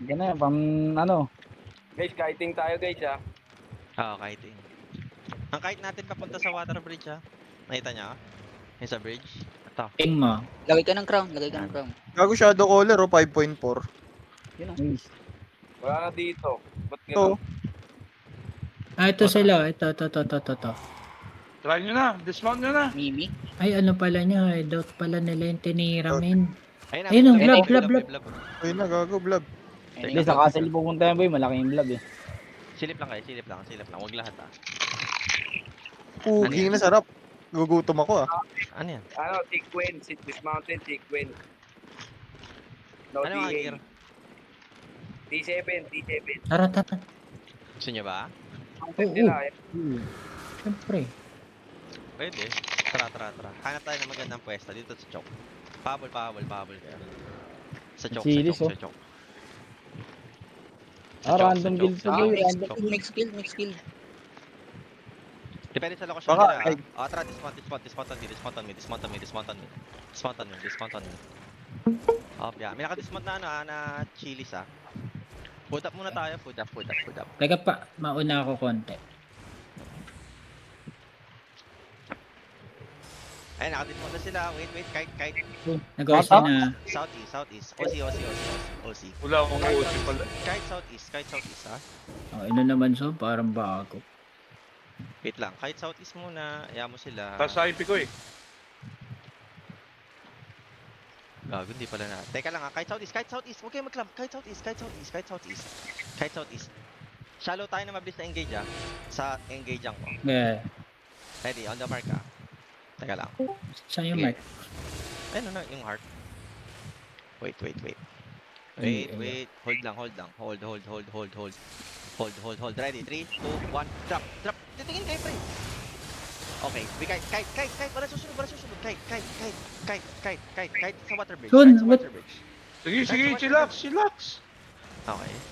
Yan na, pang ano. Guys, kiting tayo guys ha. Oo, kiting. Ang kite natin papunta sa water bridge ha. Nakita niya? Yung sa bridge. Ito. Ping mo. Lagay ka ng crown, lagay ka ng Yan. crown. Gago shadow caller o 5.4. Yun o. Uy, Wala na dito. Ba't Ito. gano'n? Ito sila. Ito. Try nyo na. Dismount nyo na. Mimi. Ay, ano pala niya. Doubt pala nila yung tinira, men. Ayun Ayun, na, ang may blab. may blab. Ayun na, gago, blob. hindi, sa castle pupunta yan boy, malaki yung vlog eh. Silip lang kayo, silip lang. Huwag lahat ha. Pugi na sarap. Gugutom ako ah. Ano yan? Ano, sequence. This mountain sequence. No Ano mga DA. gear? T7. Tara. Gusto nyo ba? Mountain Oo. nila. eh. Siyempre. Pwede. Tara. Hanap tayo ng magandang pwesto dito sa Chok. Pahabol kayo. Sa Chok. Chilis, oh. Chok. Ah, random build to boy, random. Mix kill. Depende sa lokasyon Baka, nila. ay. Tara, dismount on me. Oh, yeah. May naka-dismount na na chilis ah. Food up muna tayo, food up. Teka pa, mauna ako konti. Ayun, naka-dismount na sila. Wait, kite. Nag-OC na. Southeast. OC. Wala akong uusip pala. Kite southeast ha. Oh, ino naman so, parang bago. Wait lang, kite southeast muna. Ayaw mo sila. Tapos sa IP ko eh. Gago, hindi pala na. Teka lang ha, kite southeast. Huwag kayo mag-clump. Kite southeast. Shallow tayo na mabilis na engage ha. Sa engage ko. Yeah. Ready, on the mark ha. Teka lang. Saan yung Okay. mark? Ayun na, yung heart. Wait. Hold lang. Hold. Ready, 3, 2, 1, drop. Titingin kayo, pre. Okay, we kite. Wala susunod. Kite sa water bridge. Dun, Kite sa water bridge. Sige, chillax.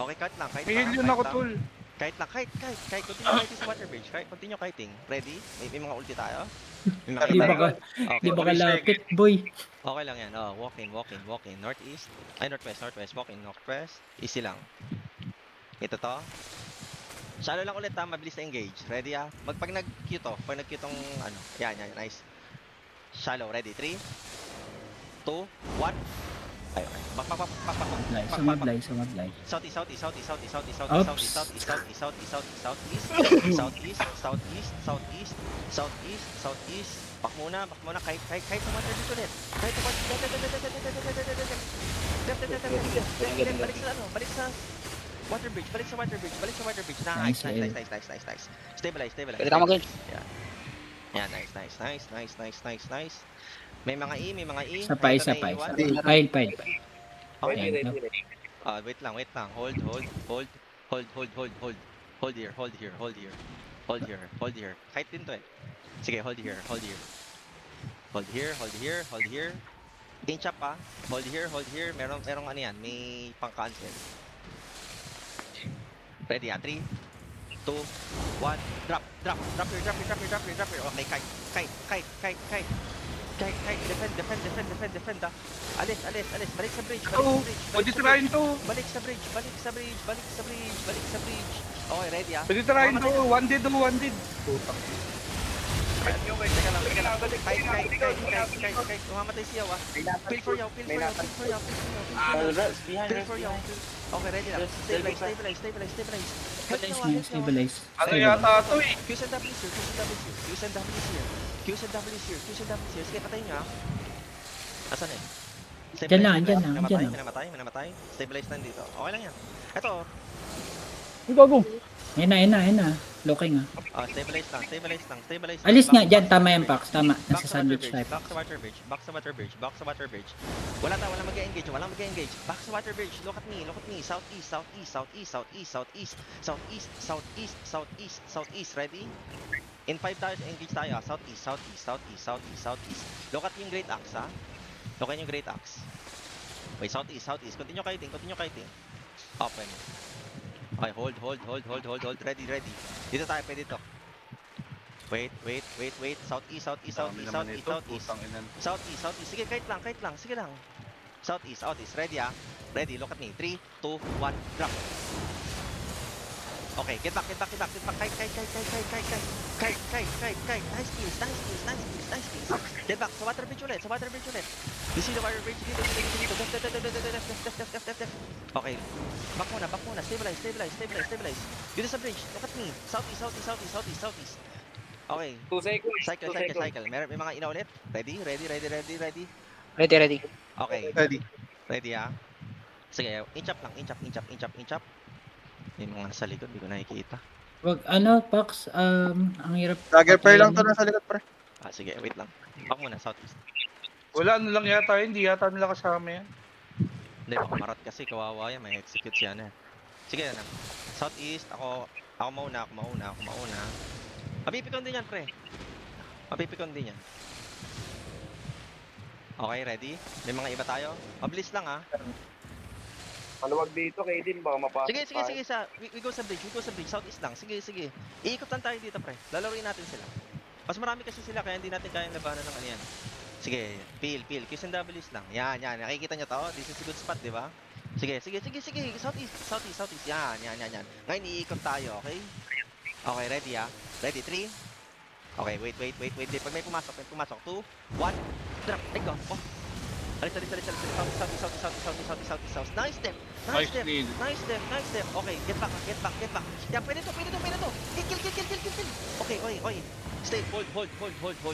Okay, kite lang. May heal yun ako, tol. Kite lang. Continue kiting sa water bridge. Continue kiting. Ready? May mga ulti tayo? May mga Di ba ka, Okay. di ba ka lapit, boy? Okay lang yan. Walk in. Northeast. Ay, northwest. Walk in, northwest. Easy lang. Ito to. Shallow lang ulit ha. Mabilis na engage. Ready ha? Pag nag-Q to. Pag nag-Q tong ano. Yan. Nice. Shallow. Ready? 3, 2, 1. Ayun. Pak. Sumablay. Southeast. Pak muna. Kahit sa water dito ulit. Kahit sa balik sa water bridge. Nice. Stabilize. Pwede ka mag-guard. Yeah, nice. May mga E. Isa pa. Pile. Okay. Ayan, no? Wait lang. Hold here. Kahit din to eh. Sige, hold here. Inch up ah. Hold here. Merong ano yan, may pang-cancel. Ready ah, 3, 2, 1, drop here. Okay, kite. Defend ah. Alis. Balik sa bridge. Pwede trying to. Balik sa bridge. Okay, ready ah. Pwede trying to. One did. Teka lang. Kite. Umamatay siya ah. Feel for yaw. Okay, ready lang. Stabilize. Stabilize. Ano yata ito eh. Q's and W's here. Sige, patayin nyo ah. Asan eh? Diyan lang. May namatay. Stabilize lang dito. Okay lang yan. Ito, Uy, gago. Ayun na. Looking ah. stabilize lang. Alis nga dyan. Tama yung Pax. Tama. Nasa sandwich type. Back sa water bridge. Walang mag-engage. Back sa water bridge. Look at me. Southeast. Ready? In 5 tayo, engage tayo. Southeast. Look at yung great axe ha. Wait, southeast. Continue kiting. Open. Okay, hold. Ready. Dito tayo, pwede to. Wait. Southeast. Dami naman ito. Putang inan. Southeast. Sige, kite lang. Sige lang. Southeast, southeast. Ready ah? Ready, look at me. 3, 2, 1, drop. Okay, get back. Kite. Nice kills. Get back. Sa water bridge ulit. You see the water bridge dito. Left. Okay. Back muna. Stabilize. Dito sa bridge. Look at me. Southeast. Okay. 2 seconds. Cycle. May mga ina ulit. Ready. Ready. Okay. Ready. Ready ah. Sige, inch up. May mga sa likod, di ko nakikita. Wag, Pax, ang hirap. Dagger pair lang to patayin. nasa likod, pre. Ah, sige, wait lang. Back muna, southeast. Wala ano lang yata, hindi yata nila kasama yan. Hindi, baka marot kasi, kawawa yan, may execute siya na. Sige na. Southeast, ako mauna. Mapipikon din yan, pre. Mapipikon din yan. Okay, ready? May mga iba tayo? Mabilis lang ah. Maluwag dito, Kaden. Baka mapasok Sige. tayo. We go sa bridge. Southeast lang. Sige. Iikot lang tayo dito, pre. Lalaroin natin sila. Mas marami kasi sila, kaya hindi natin kayang labanan ng ano yan. Sige, peel. Q's and W's lang. Yan. Nakikita nyo to? This is a good spot, di ba? Sige. Southeast. Yan. Ngayon, iikot tayo, okay? Okay, ready ah? Ready, 3. Okay, wait. Pag may pumasok. 2, 1, drop. Let go. Oh. Alis. South. Nice step. Nice need. Nice step. Okay, get back. Yan, pwede to. Kill. Okay. Stay, hold.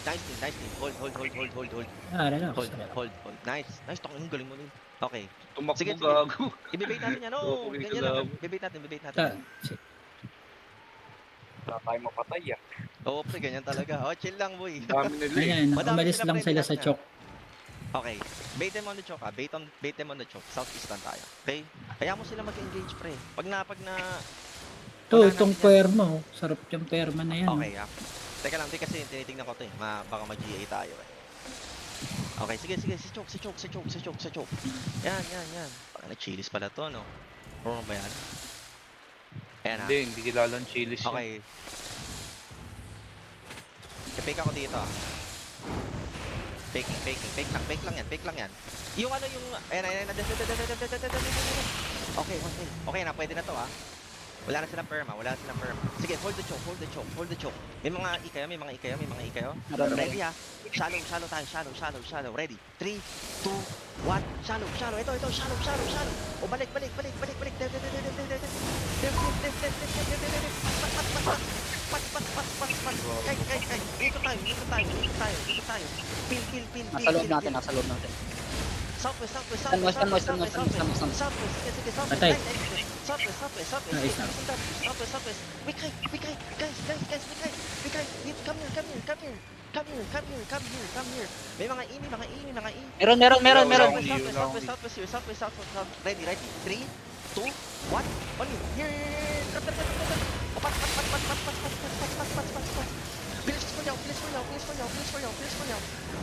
Nice team. Hold. Relax. Hold. Nice. Ang galing mo nun. Okay. Tumakbo Sige. gago. Ibibait natin yan. Oo, Ganyan lang. Ibibait natin. Wala tayo mapatay ah. Oo, pre, ganyan talaga. Oh, chill lang, boy. Dami nila eh. Ayan, Madami umalis sila, lang pre, sila lahat sa na. choke. Okay. Bait them on the choke, ah. Bait them on the choke. Southeast lang tayo. Okay? Kaya mo sila mag-engage, pre. Pag na... To, Wala itong natin yan. perma, oh. Sarap yung perma na yan. Okay, ah. Teka lang, di kasi tinitignan ko to eh. Baka mag-GA tayo eh. Okay, sige. Si choke. Yan. Baka na-chilis pala to, no? Ano ba yan? Ayan ah. Hindi kilala ang chilis yan. Okay. Fake ako dito ah. Fake lang yan. Yung ayan. Okay na, pwede na to ah. Wala na silang perma. Sige, hold the choke. May mga ikayo. Ready ah. Shallow tayo. Shallow. Ready. 3, 2, 1. Shallow. Ito, shallow. O balik. Kay. Dito tayo. Pil. Nasa loob natin. Southwest. Southwest. Sige, Patay. Southwest. Nice. Southwest. We kite. Guys. Come here. May mga ini. Meron. Southwest. Ready. 3, 2, 1. On you. Here. Pat.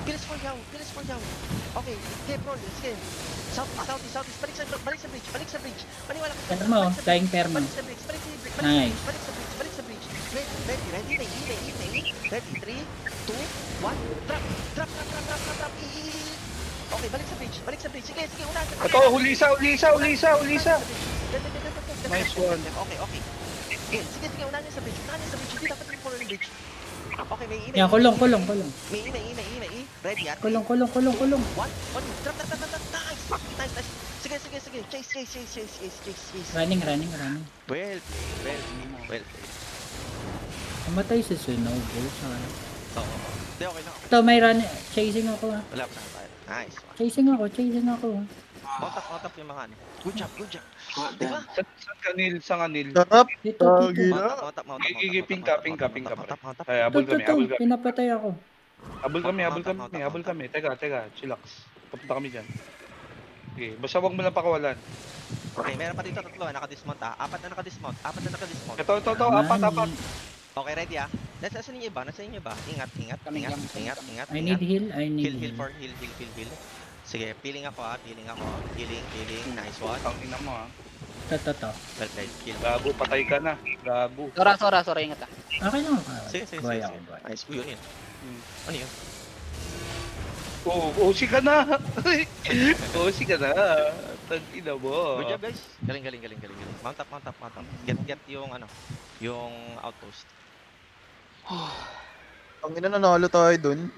Bilis for yaw. Okay, roll. Sige. Southeast. Balik sa bridge. Maniwala ka. Perma, oh. Dying perma. Balik sa bridge. Nice. Balik sa bridge. Ready. Ready. 3, 2, 1. Drop. Okay, balik sa bridge. Sige, unahan ka. Ito, ulisa. Nice one. Okay. Sige, unahan niya sa bridge. Hindi dapat yung follow ng bridge. Okay, may ina. Yan, kulong. May ina. Ready at Kulong. 1, 1. Drop. Nice. Sige. Chase. Running. Well played. Namatay si Sunobo. Sorry. Oo. Hindi, okay lang. Ito, may chasing ako, ha. Wala pa tayo. Nice. Chasing ako. Mount up yung mga ano. Good job. Diba? Sa kanil. Sarap. Dito. Mount up. Gigiping ka. Mount up. Ay, habol kami. Pinapatay ako. Habol kami. Teka, chillax. Papunta kami dyan. Okay, basta wag mo lang pakawalan. Okay, meron pa dito 3 naka-dismount ah. 4 na naka-dismount. Ito, apat. Okay, ready ah. Nasa inyo ba? Ingat. I need heal. Heal. Sige, peeling ako. Healing. Nice one. Ang ina mo ha. Ito. Well played. Kill. Gago, patay ka na. Gago. Sora, ingat ah. Okay lang ako. Sige. Buhay ako. Nice. Yun. Ano yun? Oh, OC ka na. OC ka na. Tangina mo. Good job guys. Galing. Mount up. Get yung ano, yung outpost. Ang ina nanalo tayo dun.